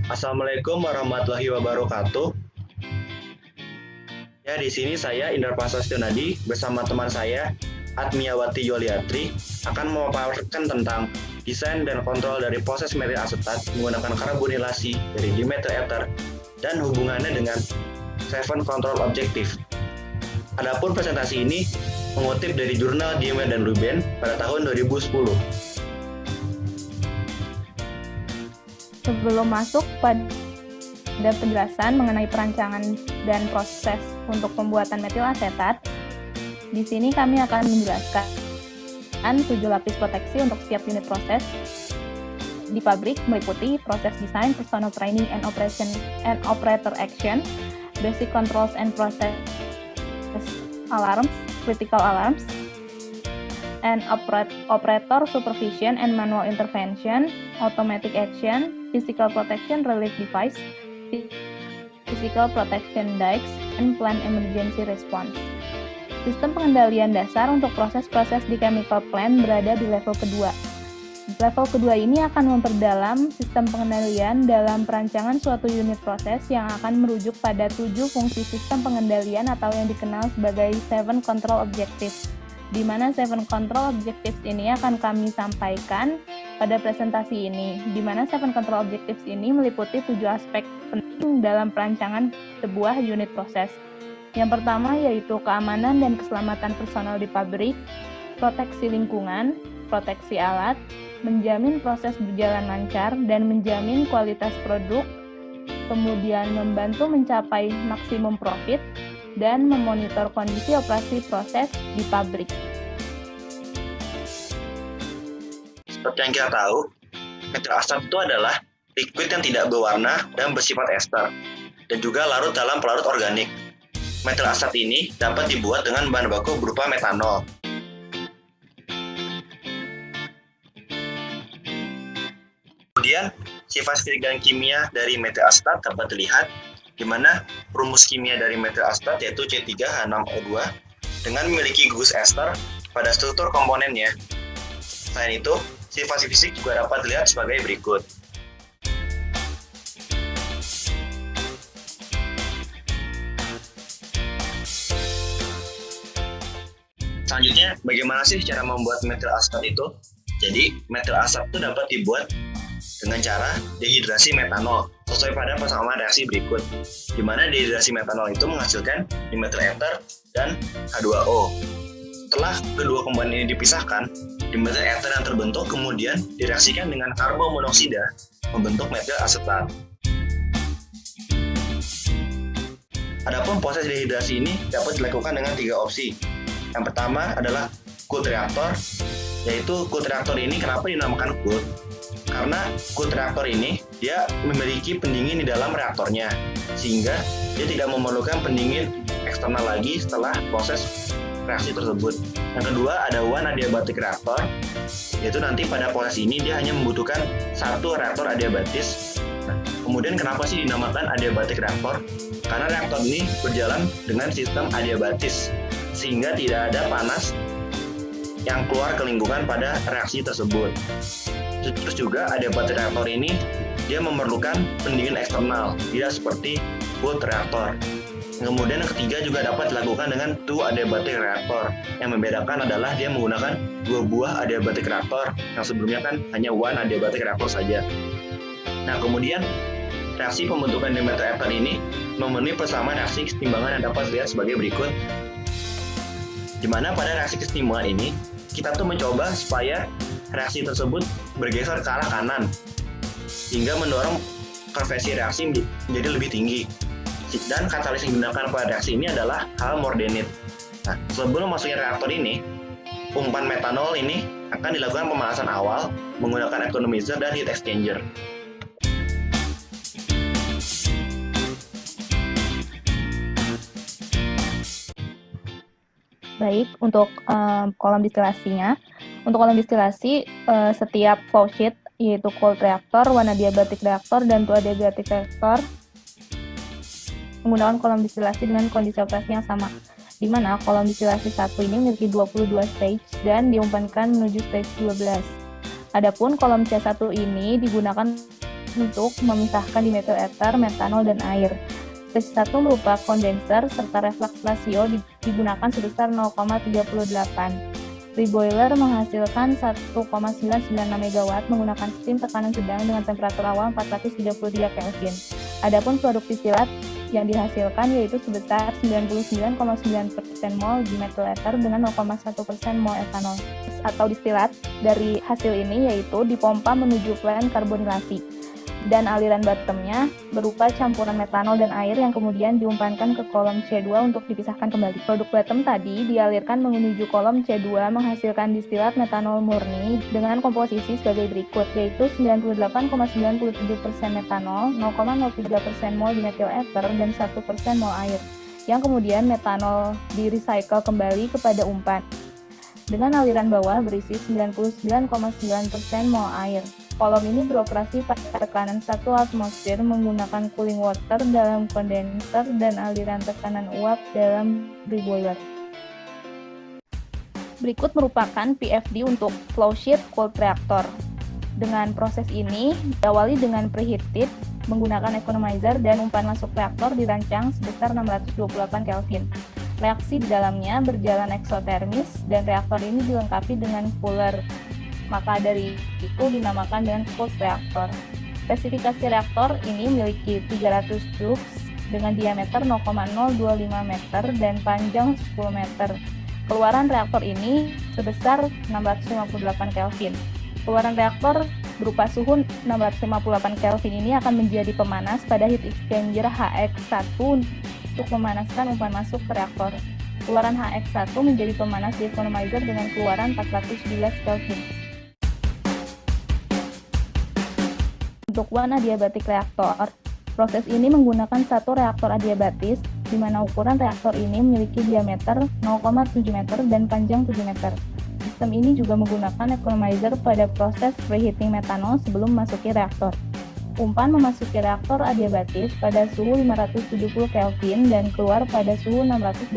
Assalamualaikum warahmatullahi wabarakatuh. Ya, di sini saya Indra Prasastyo Nadi bersama teman saya Atmiyawati Yoliatri akan memaparkan tentang desain dan kontrol dari proses metil asetat menggunakan karbonilasi dari dimethyl ether dan hubungannya dengan Seven Control Objective. Adapun presentasi ini mengutip dari jurnal Diemer dan Ruben pada tahun 2010. Sebelum masuk pada penjelasan mengenai perancangan dan proses untuk pembuatan metil asetat, di sini kami akan menjelaskan 7 lapis proteksi untuk setiap unit proses di pabrik, meliputi proses design, personal training and operation and operator action, basic controls and process alarms, critical alarms, and operator supervision and manual intervention, automatic action, physical protection relief device, physical protection dikes, and plant emergency response. Sistem pengendalian dasar untuk proses-proses di chemical plant berada di level kedua. Level kedua ini akan memperdalam sistem pengendalian dalam perancangan suatu unit proses yang akan merujuk pada 7 fungsi sistem pengendalian atau yang dikenal sebagai Seven Control Objectives, di mana Seven Control Objectives ini akan kami sampaikan pada presentasi ini, di mana Seven Control Objectives ini meliputi 7 aspek penting dalam perancangan sebuah unit proses. Yang pertama yaitu keamanan dan keselamatan personal di pabrik, proteksi lingkungan, proteksi alat, menjamin proses berjalan lancar dan menjamin kualitas produk, kemudian membantu mencapai maksimum profit, dan memonitor kondisi operasi proses di pabrik. Seperti yang kita tahu, metil asetat itu adalah liquid yang tidak berwarna dan bersifat ester, dan juga larut dalam pelarut organik. Metil asetat ini dapat dibuat dengan bahan baku berupa metanol. Kemudian, sifat fisik dan kimia dari metil asetat dapat dilihat, di mana rumus kimia dari metil asetat yaitu C3H6O2 dengan memiliki gugus ester pada struktur komponennya. Selain itu, sifat fisik juga dapat dilihat sebagai berikut. Selanjutnya, bagaimana sih cara membuat metil asetat itu? Jadi, metil asetat itu dapat dibuat dengan cara dehidrasi metanol sesuai pada persamaan reaksi berikut, di mana dehidrasi metanol itu menghasilkan dimethyl ether dan H2O. Setelah kedua komponen ini dipisahkan, dimethyl ether yang terbentuk kemudian direaksikan dengan karbon monoksida membentuk metil asetat. Adapun proses dehidrasi ini dapat dilakukan dengan 3 opsi. Yang pertama adalah cooled reactor, yaitu cooled reactor ini kenapa dinamakan cooled? Karena cooled reactor ini dia memiliki pendingin di dalam reaktornya, sehingga dia tidak memerlukan pendingin eksternal lagi setelah proses reaksi tersebut. Yang kedua ada one adiabatic reactor, yaitu nanti pada proses ini dia hanya membutuhkan satu reaktor adiabatis. Nah, kemudian kenapa sih dinamakan adiabatic reactor? Karena reaktor ini berjalan dengan sistem adiabatis, sehingga tidak ada panas yang keluar ke lingkungan pada reaksi tersebut. Terus juga adiabatic reaktor ini dia memerlukan pendingin eksternal, tidak seperti cooled reaktor. Kemudian yang ketiga juga dapat dilakukan dengan two adiabatic reactor. Yang membedakan adalah dia menggunakan 2 buah adiabatic reactor, yang sebelumnya kan hanya one adiabatic reactor saja. Nah, kemudian reaksi pembentukan dimethyl ether ini memenuhi persamaan reaksi kesetimbangan yang dapat dilihat sebagai berikut. Di mana pada reaksi kesetimbangan ini kita tuh mencoba supaya reaksi tersebut bergeser ke arah kanan hingga mendorong konversi reaksi menjadi lebih tinggi. Dan katalis yang digunakan pada reaksi ini adalah hal mordenit. Nah, sebelum masuknya reaktor ini, umpan metanol ini akan dilakukan pemanasan awal menggunakan economizer dan heat exchanger. Baik, untuk kolom distilasinya. Untuk kolom distilasi, setiap flow sheet, yaitu cold reactor, one adiabatic reactor, dan two adiabatic reactor, menggunakan kolom distilasi dengan kondisi operasi yang sama, di mana kolom distilasi 1 ini memiliki 22 stage dan diumpankan menuju stage 12. Adapun kolom C1 ini digunakan untuk memisahkan dimetil ether, metanol, dan air. Spesies 1 berupa kondenser serta reflux rasio digunakan sebesar 0,38. Reboiler menghasilkan 1,996 MW menggunakan steam tekanan sedang dengan temperatur awal 433 Kelvin. Adapun produk distilat yang dihasilkan yaitu sebesar 99,9% mol dimetil ether dengan 0,1% mol etanol. Atau distilat dari hasil ini yaitu dipompa menuju plant karbonilasi. Dan aliran bottomnya berupa campuran metanol dan air yang kemudian diumpankan ke kolom C2 untuk dipisahkan kembali. Produk bottom tadi dialirkan menuju kolom C2 menghasilkan distilat metanol murni dengan komposisi sebagai berikut, yaitu 98,97% metanol, 0,03% mol dimetil ether, dan 1% mol air, yang kemudian metanol di-recycle kembali kepada umpan. Dengan aliran bawah berisi 99,9% mol air. Kolom ini beroperasi pada tekanan 1 atmosfer menggunakan cooling water dalam kondenser dan aliran tekanan uap dalam reboiler. Berikut merupakan PFD untuk flowsheet cooled reactor. Dengan proses ini, diawali dengan preheated menggunakan economizer dan umpan masuk reaktor dirancang sebesar 628 Kelvin. Reaksi di dalamnya berjalan eksotermis dan reaktor ini dilengkapi dengan cooler. Maka dari itu dinamakan dengan cooled reactor. Spesifikasi reaktor ini memiliki 300 tubes dengan diameter 0,025 meter dan panjang 10 meter. Keluaran reaktor ini sebesar 658 Kelvin. Keluaran reaktor berupa suhu 658 Kelvin ini akan menjadi pemanas pada heat exchanger HX1 untuk memanaskan umpan masuk ke reaktor. Keluaran HX1 menjadi pemanas di economizer dengan keluaran 411 Kelvin. Untuk one adiabatic reaktor, proses ini menggunakan satu reaktor adiabatis, di mana ukuran reaktor ini memiliki diameter 0,7 meter dan panjang 7 meter. Sistem ini juga menggunakan economizer pada proses preheating metanol sebelum memasuki reaktor. Umpan memasuki reaktor adiabatis pada suhu 570 Kelvin dan keluar pada suhu 686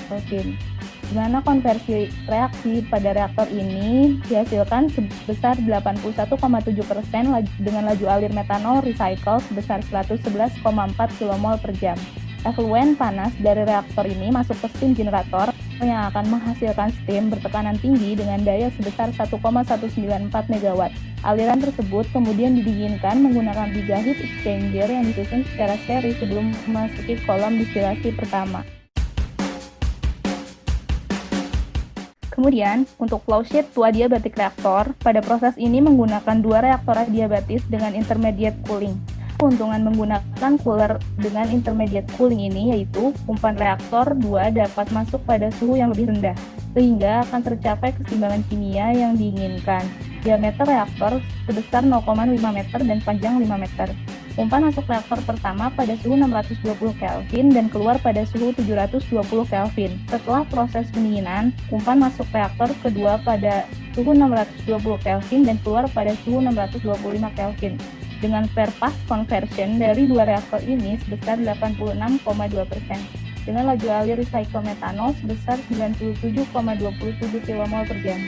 Kelvin. Di mana konversi reaksi pada reaktor ini dihasilkan sebesar 81,7% dengan laju alir metanol recycle sebesar 111,4 kmol per jam. Efluen panas dari reaktor ini masuk ke steam generator yang akan menghasilkan steam bertekanan tinggi dengan daya sebesar 1,194 MW. Aliran tersebut kemudian didinginkan menggunakan 3 heat exchanger yang disusun secara seri sebelum memasuki kolom distilasi pertama. Kemudian, untuk flowsheet 2 adiabatic reaktor, pada proses ini menggunakan 2 reaktor adiabatis dengan intermediate cooling. Keuntungan menggunakan cooler dengan intermediate cooling ini yaitu umpan reaktor 2 dapat masuk pada suhu yang lebih rendah, sehingga akan tercapai keseimbangan kimia yang diinginkan. Diameter reaktor sebesar 0,5 meter dan panjang 5 meter. Umpan masuk reaktor pertama pada suhu 620 Kelvin dan keluar pada suhu 720 Kelvin. Setelah proses pendinginan, umpan masuk reaktor kedua pada suhu 620 Kelvin dan keluar pada suhu 625 Kelvin. Dengan per pass conversion dari 2 reaktor ini sebesar 86,2%. Dengan laju alir recycle metanol sebesar 97,27 kmol per jam.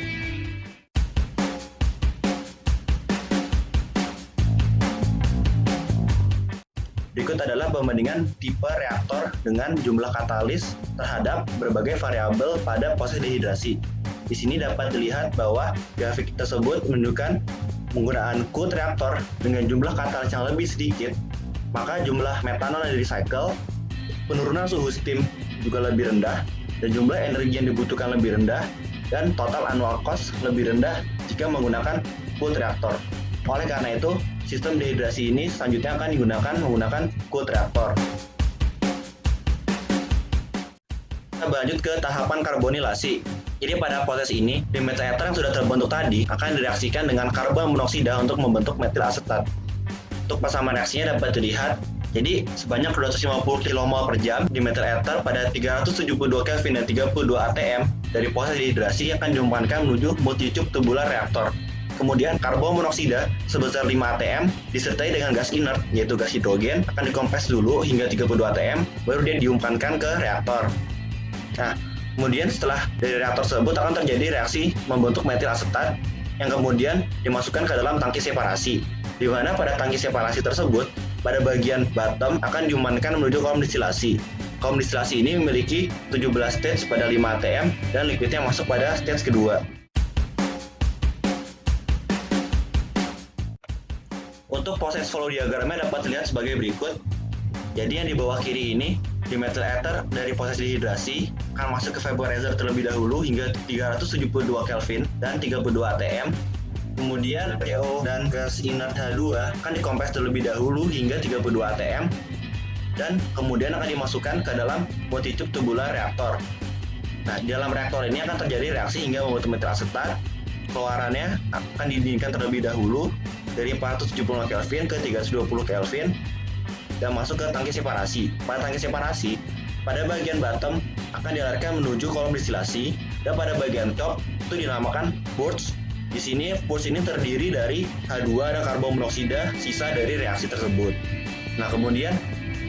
Berikut adalah pembandingan tipe reaktor dengan jumlah katalis terhadap berbagai variabel pada proses dehidrasi. Di sini dapat dilihat bahwa grafik tersebut menunjukkan penggunaan cooled reaktor dengan jumlah katalis yang lebih sedikit, maka jumlah metanol yang di-recycle, penurunan suhu steam juga lebih rendah, dan jumlah energi yang dibutuhkan lebih rendah, dan total annual cost lebih rendah jika menggunakan cooled reaktor. Oleh karena itu, sistem dehidrasi ini selanjutnya akan digunakan menggunakan cooled reaktor. Kita berlanjut ke tahapan karbonilasi. Jadi pada proses ini, dimetil ether yang sudah terbentuk tadi akan direaksikan dengan karbon monoksida untuk membentuk metil asetat. Untuk persamaan reaksinya dapat dilihat, jadi sebanyak 250 kmol per jam dimetil ether pada 372 Kelvin dan 32 atm dari proses dehidrasi akan diumpankan menuju multi-tube tubular reaktor. Kemudian karbon monoksida sebesar 5 atm disertai dengan gas inert yaitu gas hidrogen akan dikompres dulu hingga 32 atm baru dia diumpankan ke reaktor. Nah, kemudian setelah dari reaktor tersebut akan terjadi reaksi membentuk metil asetat yang kemudian dimasukkan ke dalam tangki separasi. di mana pada tangki separasi tersebut, pada bagian bottom akan diumankan menuju kolom distilasi. Kolom distilasi ini memiliki 17 stage pada 5 atm dan liquidnya masuk pada stage kedua. Untuk proses flow diagramnya dapat dilihat sebagai berikut. Jadi yang di bawah kiri ini, di metal ether dari proses dehidrasi akan masuk ke vaporizer terlebih dahulu hingga 372 Kelvin dan 32 atm. Kemudian CO dan gas inert H2 akan dikompres terlebih dahulu hingga 32 atm dan kemudian akan dimasukkan ke dalam multitube tubular reaktor. Nah, di dalam reaktor ini akan terjadi reaksi hingga membentuk metil asetat. Keluarannya akan didinginkan terlebih dahulu dari 475 Kelvin ke 320 Kelvin dan masuk ke tangki separasi. Pada tangki separasi, pada bagian bottom akan dialirkan menuju kolom distilasi dan pada bagian top itu dinamakan purge. Di sini purge ini terdiri dari H2 dan karbon monoksida sisa dari reaksi tersebut. Nah, kemudian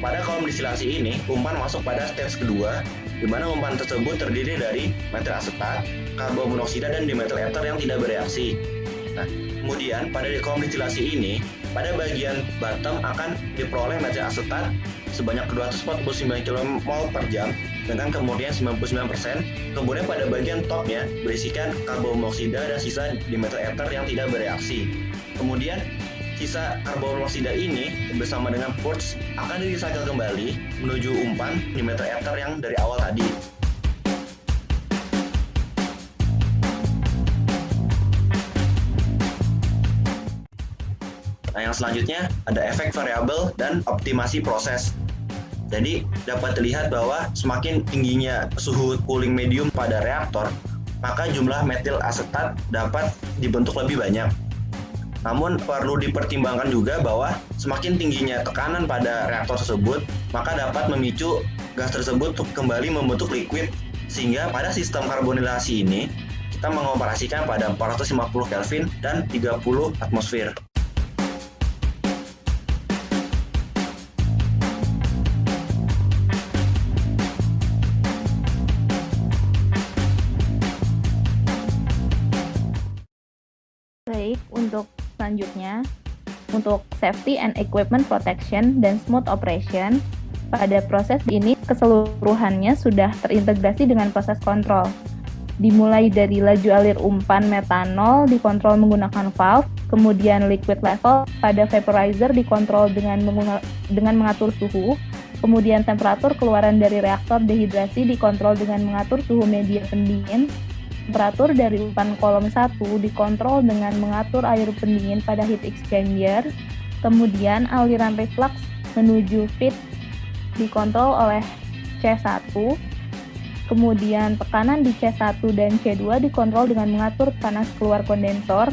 pada kolom distilasi ini umpan masuk pada stage kedua, di mana umpan tersebut terdiri dari metil asetat, karbon monoksida dan dimetil ether yang tidak bereaksi. Nah, kemudian pada kolom distilasi ini, pada bagian bottom akan diperoleh metil asetat sebanyak 249 kmol per jam dengan kemurnian 99%. Kemudian pada bagian topnya berisikan karbon monoksida dan sisa dimetil ether yang tidak bereaksi. Kemudian sisa karbon monoksida ini bersama dengan purge akan di-recycle kembali menuju umpan dimetil ether yang dari awal tadi. Nah, yang selanjutnya ada efek variabel dan optimasi proses. Jadi dapat dilihat bahwa semakin tingginya suhu cooling medium pada reaktor, maka jumlah metil asetat dapat dibentuk lebih banyak. Namun perlu dipertimbangkan juga bahwa semakin tingginya tekanan pada reaktor tersebut, maka dapat memicu gas tersebut untuk kembali membentuk liquid, sehingga pada sistem karbonilasi ini kita mengoperasikan pada 450 Kelvin dan 30 atmosfer. Baik, untuk selanjutnya, untuk safety and equipment protection dan smooth operation, pada proses ini keseluruhannya sudah terintegrasi dengan proses kontrol. Dimulai dari laju alir umpan metanol dikontrol menggunakan valve, kemudian liquid level pada vaporizer dikontrol dengan mengatur suhu, kemudian temperatur keluaran dari reaktor dehidrasi dikontrol dengan mengatur suhu media pendingin, temperatur dari umpan kolom 1 dikontrol dengan mengatur air pendingin pada heat exchanger, kemudian aliran reflux menuju feed dikontrol oleh C1, kemudian tekanan di C1 dan C2 dikontrol dengan mengatur panas keluar kondensor,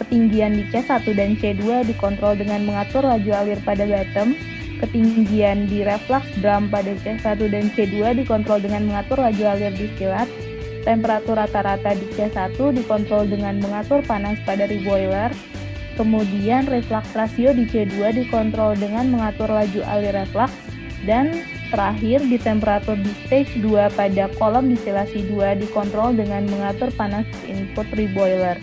ketinggian di C1 dan C2 dikontrol dengan mengatur laju alir pada bottom, ketinggian di reflux drum pada C1 dan C2 dikontrol dengan mengatur laju alir distilat, temperatur rata-rata di C1 dikontrol dengan mengatur panas pada reboiler, kemudian reflux ratio di C2 dikontrol dengan mengatur laju alir reflux, dan terakhir di temperatur di stage 2 pada kolom distilasi 2 dikontrol dengan mengatur panas input reboiler.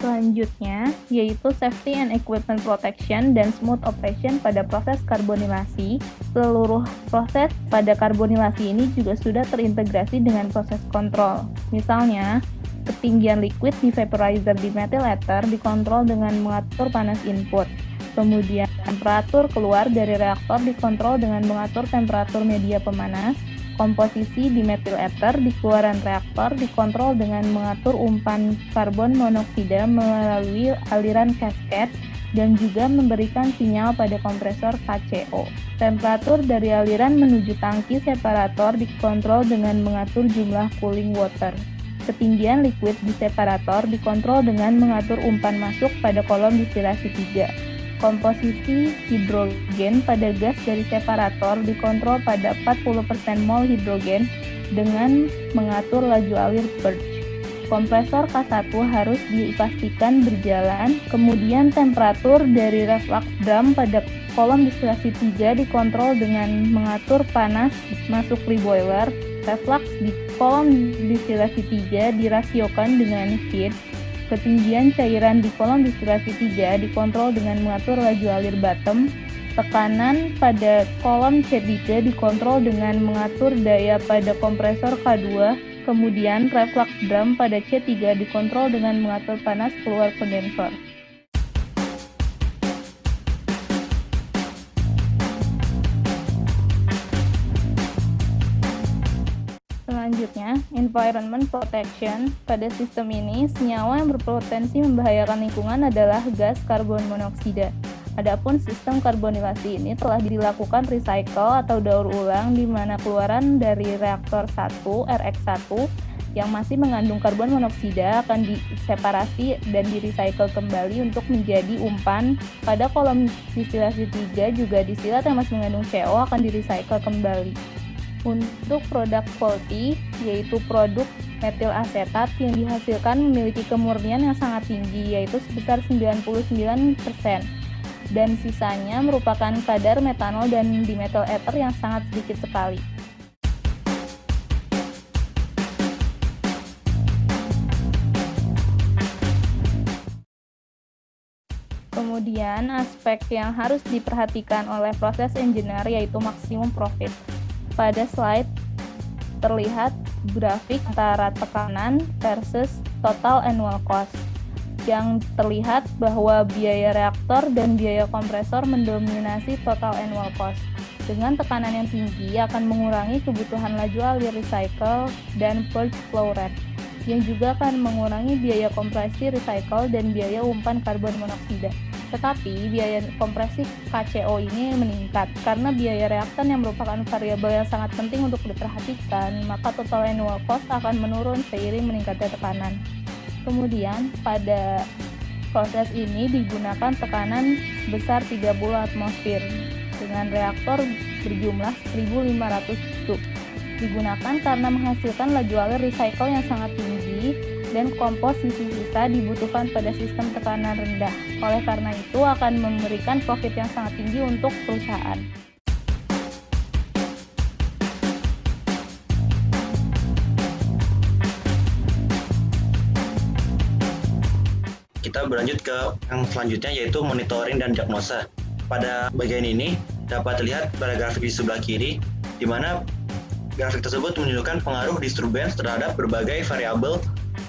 Selanjutnya, yaitu safety and equipment protection dan smooth operation pada proses karbonilasi. Seluruh proses pada karbonilasi ini juga sudah terintegrasi dengan proses kontrol. Misalnya, ketinggian liquid di vaporizer di metil ether dikontrol dengan mengatur panas input. Kemudian, temperatur keluar dari reaktor dikontrol dengan mengatur temperatur media pemanas. Komposisi di metil ether di keluaran reaktor dikontrol dengan mengatur umpan karbon monoksida melalui aliran cascade dan juga memberikan sinyal pada kompresor KCO. Temperatur dari aliran menuju tangki separator dikontrol dengan mengatur jumlah cooling water. Ketinggian liquid di separator dikontrol dengan mengatur umpan masuk pada kolom distilasi 3. Komposisi hidrogen pada gas dari separator dikontrol pada 40% mol hidrogen dengan mengatur laju alir purge. Kompresor K1 harus dipastikan berjalan, kemudian temperatur dari reflux drum pada kolom distilasi 3 dikontrol dengan mengatur panas masuk pre-boiler. Reflux di kolom distilasi 3 dirasiokan dengan feed. Ketinggian cairan di kolom distilasi 3 dikontrol dengan mengatur laju alir bottom. Tekanan pada kolom C3 dikontrol dengan mengatur daya pada kompresor K2. Kemudian reflux drum pada C3 dikontrol dengan mengatur panas keluar kondensor. Selanjutnya, environment protection. Pada sistem ini, senyawa yang berpotensi membahayakan lingkungan adalah gas karbon monoksida. Adapun sistem karbonilasi ini telah dilakukan recycle atau daur ulang di mana keluaran dari reaktor 1 RX1 yang masih mengandung karbon monoksida akan diseparasi dan direcycle kembali untuk menjadi umpan. Pada kolom distilasi 3 juga distilat yang masih mengandung CO akan direcycle kembali. Untuk produk faulty, yaitu produk metil asetat yang dihasilkan memiliki kemurnian yang sangat tinggi, yaitu sebesar 99%. Dan sisanya merupakan kadar metanol dan dimethyl ether yang sangat sedikit sekali. Kemudian aspek yang harus diperhatikan oleh proses engineer yaitu maksimum profit. Pada slide terlihat grafik antara tekanan versus total annual cost. Yang terlihat bahwa biaya reaktor dan biaya kompresor mendominasi total annual cost. Dengan tekanan yang tinggi akan mengurangi kebutuhan laju alir recycle dan purge flow rate, yang juga akan mengurangi biaya kompresi recycle dan biaya umpan karbon monoksida. Tetapi biaya kompresi KCO ini meningkat karena biaya reaktan yang merupakan variabel yang sangat penting untuk diperhatikan, maka total annual cost akan menurun seiring meningkatnya tekanan. Kemudian pada proses ini digunakan tekanan sebesar 30 atmosfer dengan reaktor berjumlah 1500 cube. Digunakan karena menghasilkan laju alir recycle yang sangat tinggi dan komposisi sisa dibutuhkan pada sistem tekanan rendah. Oleh karena itu akan memberikan profit yang sangat tinggi untuk perusahaan. Kita berlanjut ke yang selanjutnya yaitu monitoring dan diagnosa. Pada bagian ini dapat dilihat pada grafik di sebelah kiri di mana grafik tersebut menunjukkan pengaruh disturbance terhadap berbagai variabel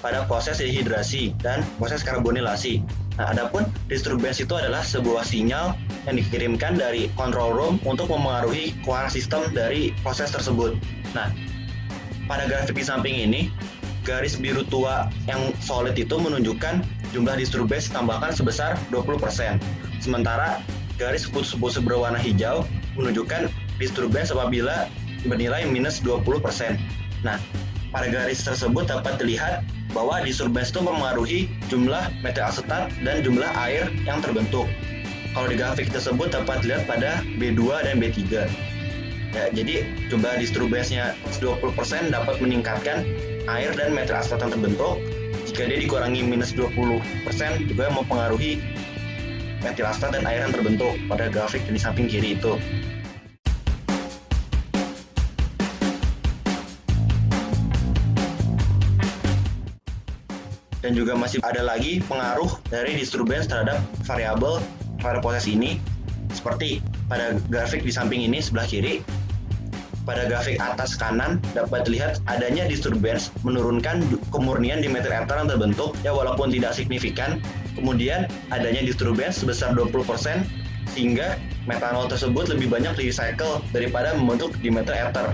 pada proses dehidrasi dan proses karbonilasi. Nah, adapun disturbance itu adalah sebuah sinyal yang dikirimkan dari control room untuk memengaruhi keuangan sistem dari proses tersebut. Nah, pada grafik di samping ini, garis biru tua yang solid itu menunjukkan jumlah disturbance ditambahkan sebesar 20%. Sementara garis putih berwarna hijau menunjukkan disturbance apabila bernilai minus 20%. Nah, pada garis tersebut dapat dilihat bahwa disturbance itu mempengaruhi jumlah metil asetat dan jumlah air yang terbentuk. Kalau di grafik tersebut dapat dilihat pada B2 dan B3. Ya, jadi jumlah disturbance-nya 20% dapat meningkatkan air dan metil asetat yang terbentuk. Jika dia dikurangi minus 20% juga mempengaruhi metil asetat dan air yang terbentuk pada grafik di samping kiri itu. Dan juga masih ada lagi pengaruh dari disturbance terhadap variabel pada proses ini, seperti pada grafik di samping ini sebelah kiri. Pada grafik atas kanan dapat dilihat adanya disturbance menurunkan kemurnian di metil ether yang terbentuk, ya walaupun tidak signifikan. Kemudian adanya disturbance sebesar 20% sehingga metanol tersebut lebih banyak di-recycle daripada membentuk di metil ether.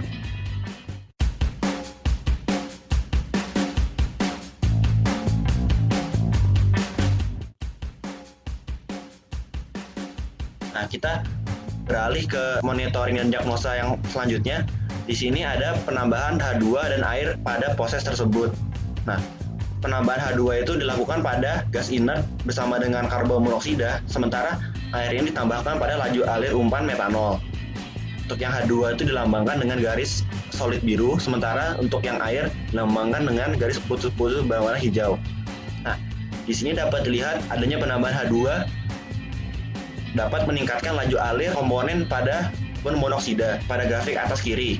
Nah, kita beralih ke monitoring dan diagnosa yang selanjutnya. Di sini ada penambahan H2 dan air pada proses tersebut. Nah, penambahan H2 itu dilakukan pada gas inert bersama dengan karbon monoksida, sementara air ini ditambahkan pada laju alir umpan metanol. Untuk yang H2 itu dilambangkan dengan garis solid biru, sementara untuk yang air dilambangkan dengan garis putus-putus berwarna hijau. Nah, di sini dapat dilihat adanya penambahan H2 dapat meningkatkan laju alir komponen pada monoksida pada grafik atas kiri.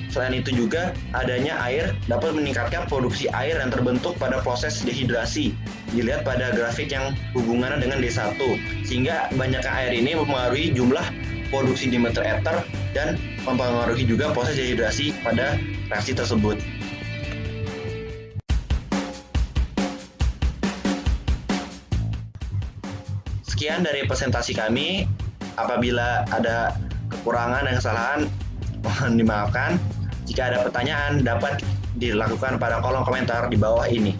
Selain itu juga adanya air dapat meningkatkan produksi air yang terbentuk pada proses dehidrasi. Dilihat pada grafik yang hubungannya dengan D1, sehingga banyaknya air ini mempengaruhi jumlah produksi diameter ether dan mempengaruhi juga proses dehidrasi pada reaksi tersebut. Sekian dari presentasi kami. Apabila ada kekurangan dan kesalahan, mohon dimaafkan. Jika ada pertanyaan, dapat dilakukan pada kolom komentar di bawah ini.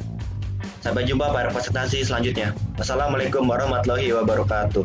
Sampai jumpa pada presentasi selanjutnya. Wassalamualaikum warahmatullahi wabarakatuh.